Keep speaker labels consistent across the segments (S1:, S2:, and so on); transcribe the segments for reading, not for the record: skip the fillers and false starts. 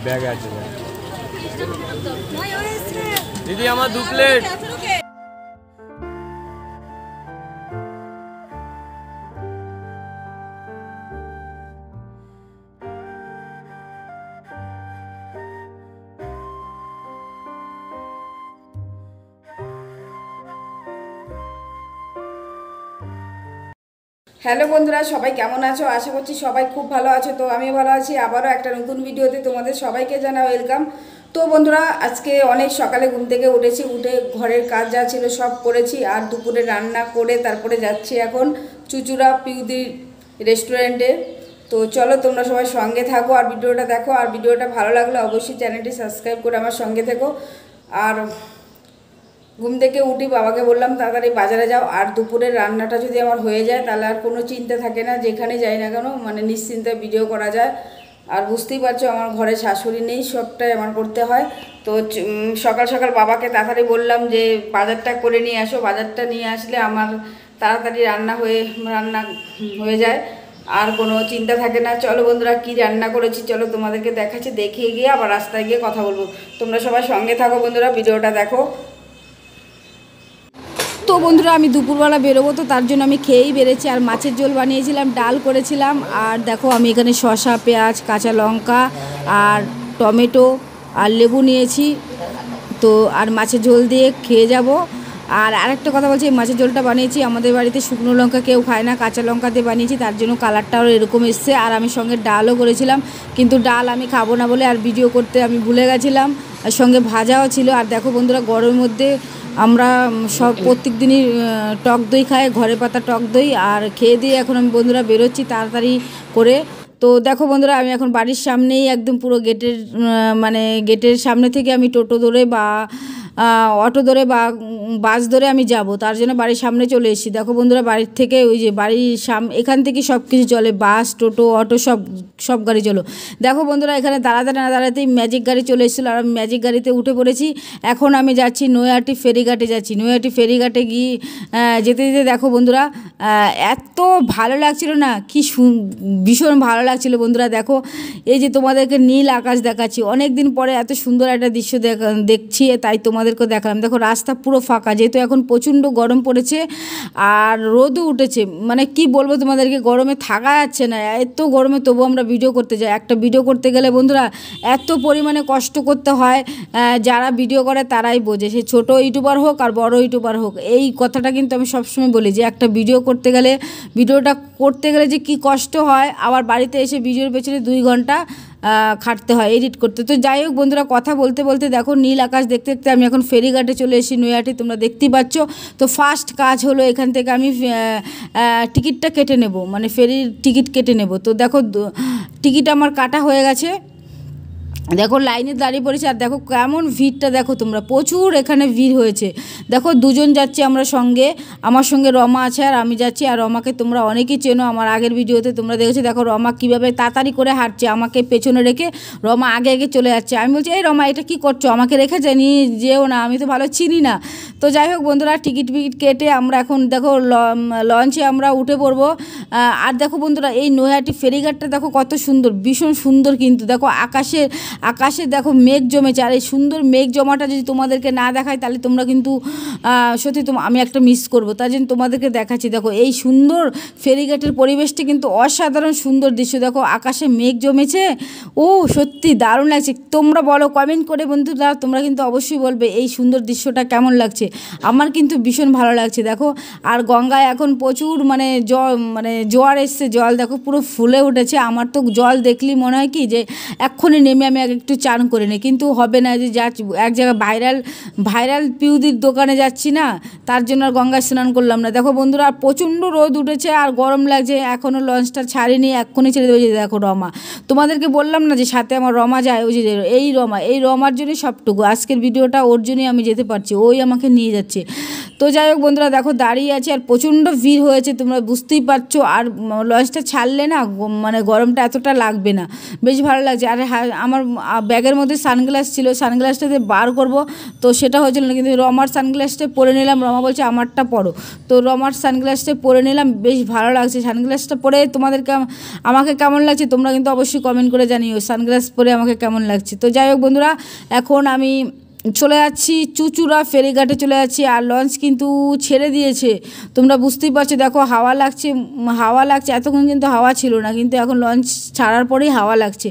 S1: Bag আছে দিদি, আমার 2 প্লেট।
S2: হ্যালো বন্ধুরা, সবাই কেমন আছো? আশা করছি সবাই খুব ভালো আছো। তো আমি ভালো আছি। আবারও একটা নতুন ভিডিওতে তোমাদের সবাইকে জানাই ওয়েলকাম। তো বন্ধুরা, আজকে অনেক সকালে ঘুম থেকে উঠেছি, উঠে ঘরের কাজ যা ছিল সব করেছি, আর দুপুরে রান্না করে তারপরে যাচ্ছি এখন চুচুড়া পিউদি রেস্টুরেন্টে। তো চলো তোমরা সবাই সঙ্গে থাকো আর ভিডিওটা দেখো, আর ভিডিওটা ভালো লাগলে অবশ্যই চ্যানেলটি সাবস্ক্রাইব করে আমার সঙ্গে থেকো। আর ঘুম থেকে উঠি, বাবাকে বললাম তাড়াতাড়ি বাজারে যাও, আর দুপুরের রান্নাটা যদি আমার হয়ে যায় তাহলে আর কোনো চিন্তা থাকে না, যেখানে যাই না কেন মানে নিশ্চিন্তে ভিডিও করা যায়। আর বুঝতেই পারছো আমার ঘরে শাশুড়ি নেই, সবটাই আমার করতে হয়। তো সকাল সকাল বাবাকে তাড়াতাড়ি বললাম যে বাজারটা করে নিয়ে আসো, বাজারটা নিয়ে আসলে আমার তাড়াতাড়ি রান্না হয়ে যায়, আর কোনো চিন্তা থাকে না। চলো বন্ধুরা, কি রান্না করেছি চলো তোমাদেরকে দেখাচ্ছি, দেখিয়ে গিয়ে আবার রাস্তায় গিয়ে কথা বলবো। তোমরা সবাই সঙ্গে থাকো বন্ধুরা, ভিডিওটা দেখো। তো বন্ধুরা, আমি দুপুরবেলা বেরোবো, তো তার জন্য আমি খেয়েই বেরেছি। আর মাছের ঝোল বানিয়েছিলাম, ডাল করেছিলাম, আর দেখো আমি এখানে শসা, পেঁয়াজ, কাঁচা লঙ্কা আর টমেটো আর লেবু নিয়েছি। তো আর মাছের ঝোল দিয়ে খেয়ে যাব। আর আরেকটা কথা বলছি, এই মাছের ঝোলটা বানিয়েছি, আমাদের বাড়িতে শুকনো লঙ্কা কেউ খায় না, কাঁচা লঙ্কা দিয়ে বানিয়েছি, তার জন্য কালারটাও এরকম এসছে। আর আমি সঙ্গে ডালও করেছিলাম, কিন্তু ডাল আমি খাবো না বলে আর ভিডিও করতে আমি ভুলে গেছিলাম, আর সঙ্গে ভাজাও ছিল। আর দেখো বন্ধুরা, গরমের মধ্যে আমরা সব প্রত্যেক দিনই টক দই খাই, ঘরে পাতা টক দই। আর খেয়ে দিয়ে এখন আমি বন্ধুরা বেরোচ্ছি তাড়াতাড়ি করে। তো দেখো বন্ধুরা, আমি এখন বাড়ির সামনেই একদম পুরো গেটের সামনে থেকে আমি টোটো ধরে বা অটো ধরে বা বাস ধরে আমি যাব, তার জন্য বাড়ির সামনে চলে এসেছি। দেখো বন্ধুরা, বাড়ির থেকে ওই যে বাড়ির এখান থেকে সব কিছু চলে, বাস, টোটো, অটো, সব গাড়ি চলো। দেখো বন্ধুরা, এখানে দাঁড়াতেই ম্যাজিক গাড়ি চলে এসেছিলো, আর আমি ম্যাজিক গাড়িতে উঠে পড়েছি। এখন আমি যাচ্ছি নৈহাটি ফেরিঘাটে যাচ্ছি। নৈহাটি ফেরিঘাটে গিয়ে যেতে যেতে দেখো বন্ধুরা, এত ভালো লাগছিল না, কি ভীষণ ভালো লাগছিল বন্ধুরা। দেখো এই যে তোমাদেরকে নীল আকাশ দেখাচ্ছি, অনেক দিন পরে এত সুন্দর একটা দৃশ্য দেখছি, তাই তোমাদেরকে দেখালাম। দেখো রাস্তা পুরো ফাঁকা, যেহেতু এখন প্রচণ্ড গরম পড়েছে আর রোদও উঠেছে, মানে কি বলবো তোমাদেরকে, গরমে থাকা যাচ্ছে না, এত গরমে তবু আমরা ভিডিও করতে যাই। একটা ভিডিও করতে গেলে বন্ধুরা এত পরিমাণে কষ্ট করতে হয়, যারা ভিডিও করে তারাই বোঝে, সে ছোটো ইউটিউবার হোক আর বড় ইউটিউবার হোক। এই কথাটা কিন্তু আমি সবসময় বলি যে একটা ভিডিওটা করতে গেলে যে কি কষ্ট হয়, আবার বাড়িতে এসে ভিডিওর পেছনে 2 ঘন্টা খাটতে হয় এডিট করতে। তো যাই হোক বন্ধুরা, কথা বলতে বলতে দেখো নীল আকাশ দেখতে দেখতে আমি এখন ফেরিঘাটে চলে এসেছি, নৈহাটি, তোমরা দেখতেই পাচ্ছ। তো ফার্স্ট কাজ হলো এখান থেকে আমি টিকিটটা কেটে নেব, মানে ফেরির টিকিট কেটে নেব। তো দেখো টিকিট আমার কাটা হয়ে গেছে, দেখো লাইনে দাঁড়িয়ে পড়েছে। আর দেখো কেমন ভিড়টা দেখো তোমরা, প্রচুর এখানে ভিড় হয়েছে। দেখো 2 জন যাচ্ছি আমরা সঙ্গে, আমার সঙ্গে রমা আছে আর আমি যাচ্ছি। আর রমাকে তোমরা অনেকেই চেনো, আমার আগের ভিডিওতে তোমরা দেখেছো। দেখো রমা কীভাবে তাড়াতাড়ি করে হাঁটছে, আমাকে পেছনে রেখে রমা আগে চলে যাচ্ছে। আমি বলছি, এই রমা এটা কী করছো, আমাকে রেখে যেও না, আমি তো ভালো চিনি না। তো যাই হোক বন্ধুরা, টিকিট কেটে আমরা এখন দেখো লঞ্চে আমরা উঠে পড়বো। আর দেখো বন্ধুরা, এই নৈহাটি ফেরিঘাটটা দেখো কত সুন্দর, ভীষণ সুন্দর। কিন্তু দেখো আকাশে দেখো মেঘ জমেছে, আর এই সুন্দর মেঘ জমাটা যদি তোমাদেরকে না দেখায় তাহলে তোমরা কিন্তু সত্যি আমি একটা মিস করবো, তার জন্য তোমাদেরকে দেখাচ্ছি। দেখো এই সুন্দর ফেরিঘাটের পরিবেশটা কিন্তু অসাধারণ সুন্দর দৃশ্য। দেখো আকাশে মেঘ জমেছে, ও সত্যি দারুণ লাগছে। তোমরা বলো কমেন্ট করে বন্ধুরা, তোমরা কিন্তু অবশ্যই বলবে এই সুন্দর দৃশ্যটা কেমন লাগছে। আমার কিন্তু ভীষণ ভালো লাগছে। দেখো আর গঙ্গায় এখন প্রচুর জোয়ার এসছে, জল দেখো পুরো ফুলে উঠেছে। আমার তো জল দেখলেই মনে হয় কি যে এক্ষুনি নেমে আমি একটু চান করে নিই, কিন্তু হবে না, যে যাচ্ছি এক জায়গায় ভাইরাল পিউদির দোকানে যাচ্ছি না, তার জন্য আর গঙ্গায় স্নান করলাম না। দেখো বন্ধুরা, আর প্রচণ্ড রোদ উঠেছে আর গরম লাগছে, এখনও লঞ্চটা ছাড়িনি, এক্ষুনি ছেড়ে দেবো। যে দেখো রমা, তোমাদেরকে বললাম না যে সাথে আমার রমা যায়, ওই যে এই রমার জন্যই সবটুকু, আজকের ভিডিওটা ওর জন্যই আমি যেতে পারছি, ওই আমাকে নিয়ে যাচ্ছে। তো যাই হোক বন্ধুরা, দেখো দাঁড়িয়ে আছে আর প্রচণ্ড ভিড় হয়েছে, তোমরা বুঝতেই পারছো। আর লঞ্চটা ছাড়লে না মানে গরমটা এতটা লাগবে না, বেশ ভালো লাগছে। আর আমার ব্যাগের মধ্যে সানগ্লাস ছিল, সানগ্লাসটাতে বার করব, তো সেটা হয়েছিল না, কিন্তু রমার সানগ্লাসটা পরে নিলাম। রমা বলছে আমারটা পরো, তো রমার সানগ্লাসটা পরে নিলাম, বেশ ভালো লাগছে সানগ্লাসটা পরে। তোমাদেরকে আমাকে কেমন লাগছে তোমরা কিন্তু অবশ্যই কমেন্ট করে জানিও সানগ্লাস পরে আমাকে কেমন লাগছে। তো যাই হোক বন্ধুরা, এখন আমি চলে যাচ্ছি চুচুড়া ফেরিঘাটে চলে যাচ্ছি, আর লঞ্চ কিন্তু ছেড়ে দিয়েছে, তোমরা বুঝতেই পারছো। দেখো হাওয়া লাগছে, এতক্ষণ কিন্তু হাওয়া ছিল না, কিন্তু এখন লঞ্চ ছাড়ার পরেই হাওয়া লাগছে।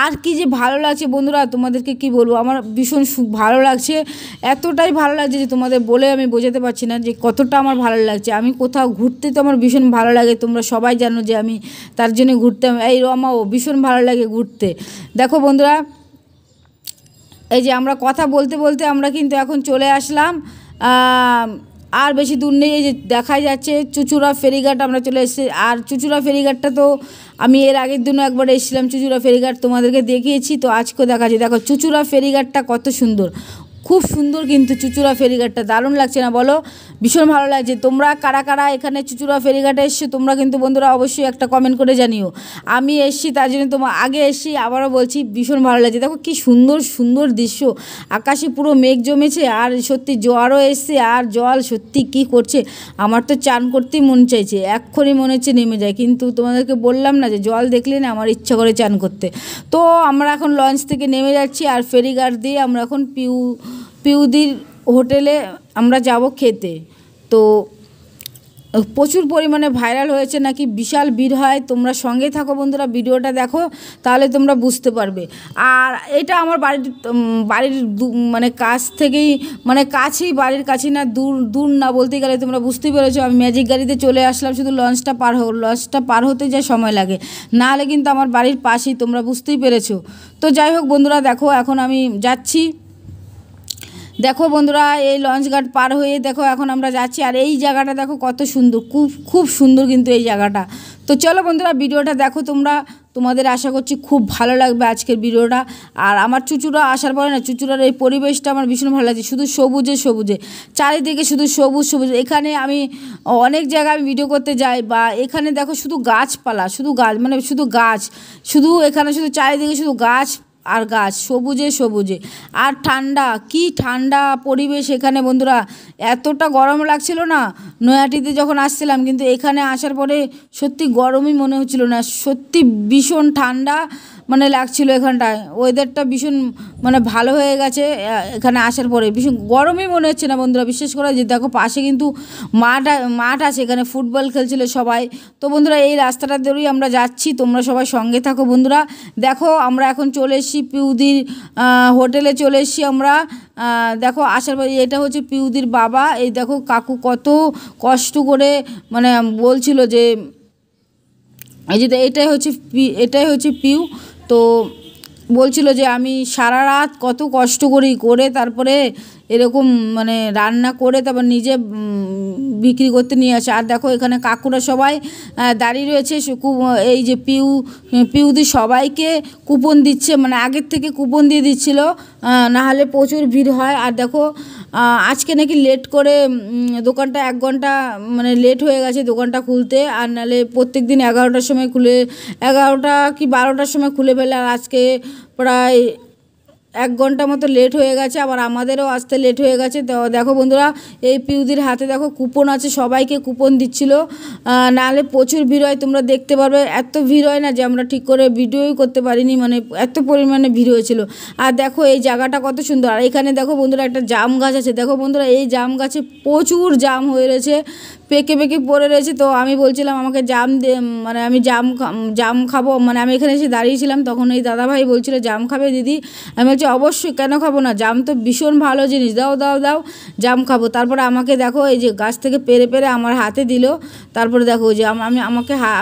S2: আর কি যে ভালো লাগছে বন্ধুরা, তোমাদেরকে কি বলবো, আমার ভীষণ ভালো লাগছে, এতটাই ভালো লাগছে যে তোমাদের বলে আমি বোঝাতে পারছি না যে কতটা আমার ভালো লাগছে। আমি কোথাও ঘুরতে তো আমার ভীষণ ভালো লাগে, তোমরা সবাই জানো যে আমি তার জন্য ঘুরতে, এই রমাও ভীষণ ভালো লাগে ঘুরতে। দেখো বন্ধুরা, এই যে আমরা কথা বলতে বলতে আমরা কিন্তু এখন চলে আসলাম, আর বেশি দূর নেই, এই যে দেখাই যাচ্ছে চুচুড়া ফেরিঘাট আমরা চলে এসেছি। আর চুচুড়া ফেরিঘাটটা তো আমি এর আগের দিনও একবার এসেছিলাম, চুচুড়া ফেরিঘাট তোমাদেরকে দেখিয়েছি, তো আজকেও দেখাচ্ছি। দেখো চুচুড়া ফেরিঘাটটা কত সুন্দর, খুব সুন্দর, কিন্তু চুচুড়া ফেরিঘাটটা দারুণ লাগছে না বলো? ভীষণ ভালো লাগছে। তোমরা কারা কারা এখানে চুচুড়া ফেরিঘাটে এসছো তোমরা কিন্তু বন্ধুরা অবশ্যই একটা কমেন্ট করে জানিও। আমি এসছি তার জন্য তোমার আগে এসছি, আবারও বলছি ভীষণ ভালো লাগছে। দেখো কি সুন্দর সুন্দর দৃশ্য, আকাশে পুরো মেঘ জমেছে, আর সত্যি জোয়ারও এসছে, আর জল সত্যি কি করছে, আমার তো চান করতেই মন চাইছে, এক্ষুনি মনে হচ্ছে নেমে যায়, কিন্তু তোমাদেরকে বললাম না যে জল দেখলে না আমার ইচ্ছা করে চান করতে। তো আমরা এখন লঞ্চ থেকে নেমে যাচ্ছি, আর ফেরিঘাট দিয়ে আমরা এখন পিউদির হোটেলে আমরা যাব খেতে। তো প্রচুর পরিমাণে ভাইরাল হয়েছে নাকি, বিশাল ভিড় হয়, তোমরা সঙ্গে থাকো বন্ধুরা, ভিডিওটা দেখো তাহলে তোমরা বুঝতে পারবে। আর এটা আমার বাড়ির মানে কাছ থেকেই, মানে কাছেই, বাড়ির কাছে না, দূর না বলতে গেলে তোমরা বুঝতেই পেরেছো। আমি ম্যাজিক গাড়িতে চলে আসলাম, শুধু লঞ্চটা পার হতে যা সময় লাগে, না হলে কিন্তু আমার বাড়ির পাশেই, তোমরা বুঝতেই পেরেছো। তো যাই হোক বন্ধুরা, দেখো এখন আমি যাচ্ছি। দেখো বন্ধুরা, এই লঞ্চ ঘাট পার হয়ে দেখো এখন আমরা যাচ্ছি, আর এই জায়গাটা দেখো কত সুন্দর, খুব সুন্দর কিন্তু এই জায়গাটা। তো চলো বন্ধুরা, ভিডিওটা দেখো তোমরা, তোমাদের আশা করছি খুব ভালো লাগবে আজকের ভিডিওটা। আর আমার চুচুড়া আসার পরে না, চুচুড়ার এই পরিবেশটা আমার ভীষণ ভালো লাগছে, শুধু সবুজে চারিদিকে, শুধু সবুজ। এখানে আমি অনেক জায়গায় আমি ভিডিও করতে যাই, বা এখানে দেখো শুধু গাছপালা, শুধু গাছ, মানে শুধু গাছ, শুধু এখানে শুধু চারিদিকে শুধু গাছ আর গাছ, সবুজে। আর কি ঠান্ডা পরিবেশ এখানে বন্ধুরা, এতটা গরম লাগছিল না নয়াটিতে যখন আসছিলাম, কিন্তু এখানে আসার পরে সত্যি গরমই মনে হচ্ছিল না, সত্যি ভীষণ ঠান্ডা মানে লাগছিল এখানটায়, ওয়েদারটা ভীষণ মানে ভালো হয়ে গেছে এখানে আসার পরে, ভীষণ গরমই মনে হচ্ছে না বন্ধুরা। বিশেষ করে যে দেখো পাশে কিন্তু মাঠ আছে, এখানে ফুটবল খেলছিল সবাই। তো বন্ধুরা, এই রাস্তাটা ধরেই আমরা যাচ্ছি, তোমরা সবাই সঙ্গে থাকো বন্ধুরা। দেখো আমরা এখন চলে এসেছি পিউদির হোটেলে চলে এসেছি আমরা। দেখো আসার পরে এটা হচ্ছে পিউদির বাবা, এই দেখো কাকু কত কষ্ট করে মানে বলছিল যে এই যে এটাই হচ্ছে পিউ। তো বলছিল যে আমি সারা রাত কত কষ্ট করে তারপরে এরকম মানে রান্না করে তারপর নিজে বিক্রি করতে নিয়ে আসে। আর দেখো এখানে কাকুরা সবাই দাঁড়িয়ে রয়েছে, এই যে পিউদি সবাইকে কুপন দিচ্ছে, মানে আগের থেকে কুপন দিয়ে দিচ্ছিল, নাহলে প্রচুর ভিড় হয়। আর দেখো আজকে নাকি লেট করে দোকানটা 1 ঘন্টা মানে লেট হয়ে গেছে দোকানটা খুলতে, আর নাহলে প্রত্যেক দিন 11টার সময় খুলে, 11টা কি 12টার সময় খুলে ফেলে, আর আজকে প্রায় 1 ঘন্টা মতো লেট হয়ে গেছে, আবার আমাদেরও আসতে লেট হয়ে গেছে। তো দেখো বন্ধুরা, এই পিউদির হাতে দেখো কুপন আছে, সবাইকে কুপন দিচ্ছিল, নাহলে প্রচুর ভিড় হয়, তোমরা দেখতে পারবে। এত ভিড় হয় না যে আমরা ঠিক করে ভিডিওই করতে পারিনি, মানে এত পরিমাণে ভিড় হয়েছিল। আর দেখো এই জায়গাটা কত সুন্দর। আর এখানে দেখো বন্ধুরা একটা জাম গাছ আছে, দেখো বন্ধুরা এই জাম গাছে প্রচুর জাম হয়ে রয়েছে, পেকে পড়ে রয়েছে। তো আমি বলছিলাম আমাকে জাম দে, মানে আমি জাম খাবো, মানে আমি এখানে এসে দাঁড়িয়েছিলাম, তখন এই দাদাভাই বলছিল জাম খাবে দিদি, আমি বলছি অবশ্যই, কেন খাবো না, জাম তো ভীষণ ভালো জিনিস, দাও জাম খাবো। তারপরে আমাকে দেখো এই যে গাছ থেকে পেরে আমার হাতে দিল, তারপরে দেখো যে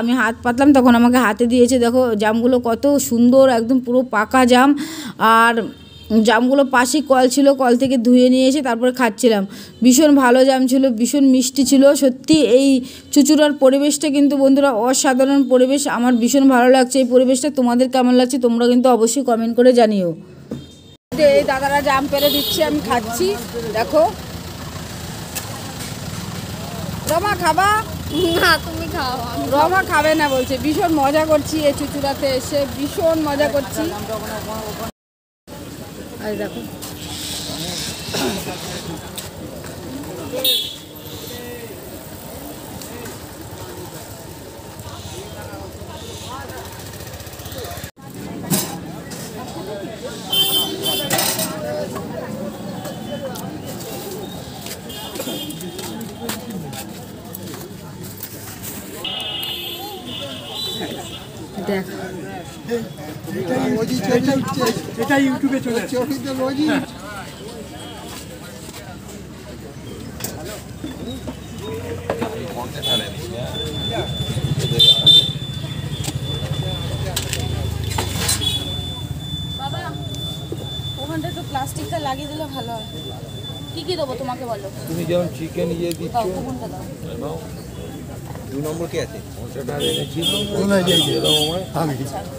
S2: আমি হাত পাতলাম, তখন আমাকে হাতে দিয়েছে। দেখো জামগুলো কত সুন্দর, একদম পুরো পাকা জাম। আর জামগুলো পাশেই কল ছিল, কল থেকে ধুয়ে নিয়ে এসে তারপরে খাচ্ছিলাম, ভীষণ ভালো জাম ছিল, ভীষণ মিষ্টি ছিল। সত্যি এই চুচুড়ার পরিবেশটা কিন্তু বন্ধুরা অসাধারণ পরিবেশ, আমার ভীষণ ভালো লাগছে এই পরিবেশটা। তোমাদের কেমন লাগছে তোমরা কিন্তু অবশ্যই কমেন্ট করে জানিও। এই দাদারা জাম পেরে দিচ্ছে, আমি খাচ্ছি। দেখো রমা খাবা
S3: না, তুমি খাও।
S2: রমা খাবে না বলছে, ভীষণ মজা করছি এই চুচুড়াতে এসে, ভীষণ মজা করছি। আর দেখো দেখ
S3: এটা ইউটিউবে চলে আসছে।
S2: বাবা ওখানটা তো প্লাস্টিকটা লাগিয়ে দিলে ভালো হয়। কি কি দেবো তোমাকে বলো?
S4: তুমি যেমন চিকেন ইয়ে দিচ্ছ
S2: দাও কোনটা দাও।
S4: নাও 2 নম্বর কে আছে 50 টাকা এনেছি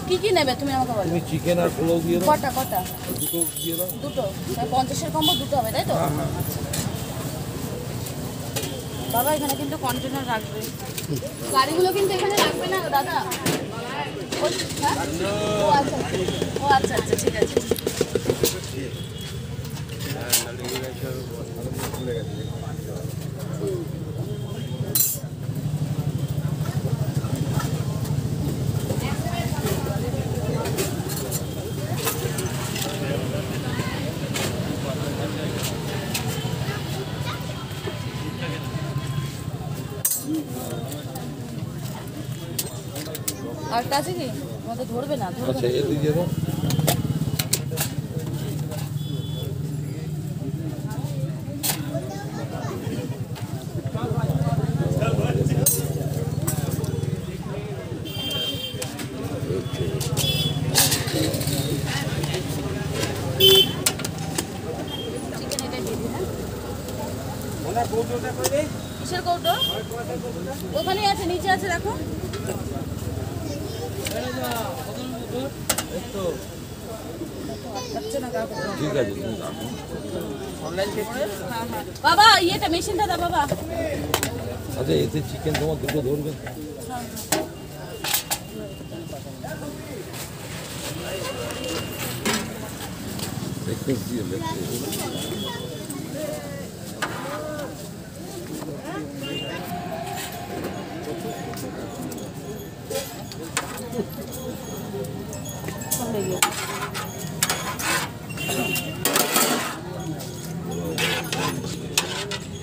S2: কি কি নেবে তুমি আমাকে বলো?
S4: তুমি চিকেন আর পোলাও দিয়ে দাও
S2: কটা কটা?
S4: দুটো দিয়ে দাও
S2: দুটো 50-এর কম্বো দুটো হবে তাই তো? বাবা এখানে কিন্তু কন্টেনার রাখবে, গাড়িগুলো কিন্তু এখানে রাখবে না দাদা। হ্যাঁ? ও আচ্ছা আচ্ছা ঠিক আছে। আরেকটা আছে কি? আমাদের ধরবে না, ধরবে
S4: আচ্ছা
S2: না।
S4: এ দিয়ে দাও
S2: চিকেন এটা দিয়ে দিন। কিসের কৌটো? ওখানেই আছে, নিচে আছে দেখো।
S4: ঠিক আছে তুমি রাখো
S2: হ্যাঁ হ্যাঁ বাবা ইয়েটা মেশিনটা দাও বাবা।
S4: আচ্ছা এতে চিকেন তোমার দুটো ধরবে একটু দিয়ে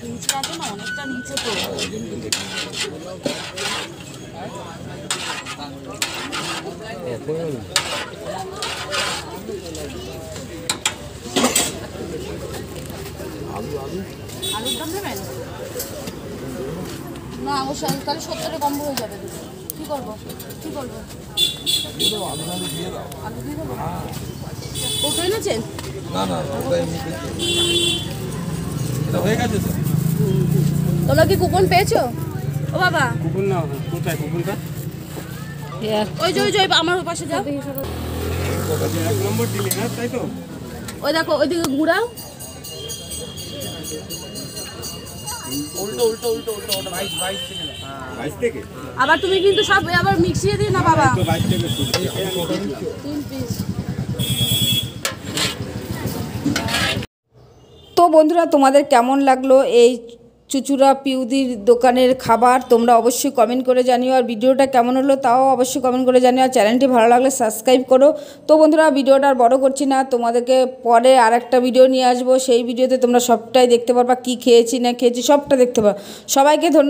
S2: নিচে আছে না, অনেকটা নিচে তো। আলুর দাম দেবেন না? ও তাহলে 70-এ কম হয়ে যাবে। কি করবো কি করবো? আলু দিয়ে দেবো? কৌটো এনেছেন?
S4: না না ওটা এমনিতে এটা হয়ে গেছে তো
S2: তোমরা কি কুপন পেয়েছো? ও বাবা
S3: কুকুর না, কোথায় কুকুরটা?
S2: ওই যে আমার ওই পাশে যাও।
S3: 1 নম্বর দিলি না, তাই তো?
S2: ওই দেখো ওইদিকে ঘুরাও।
S3: বাইশ থেকে
S2: আবার তুমি কিন্তু সব আবার মিক্সিয়ে দিও না বাবা।
S3: তো 22 থেকে শুরু।
S2: 3 পিস।
S5: তো বন্ধুরা তোমাদের কেমন লাগলো এই চুচুড়া পিউদির দোকানের খাবার তোমরা অবশ্যই কমেন্ট করে জানিও, আর ভিডিওটা কেমন হলো তাও অবশ্যই কমেন্ট করে জানিও, আর চ্যানেলটি ভালো লাগলে সাবস্ক্রাইব করো। তো বন্ধুরা ভিডিওটা আর বড় করছি না, তোমাদেরকে পরে আরেকটা ভিডিও নিয়ে আসবো, সেই ভিডিওতে তোমরা সবটাই দেখতে পারবা, কি খেয়েছি না খেয়েছি সবটা দেখতে পারবা। সবাইকে ধন্যবাদ।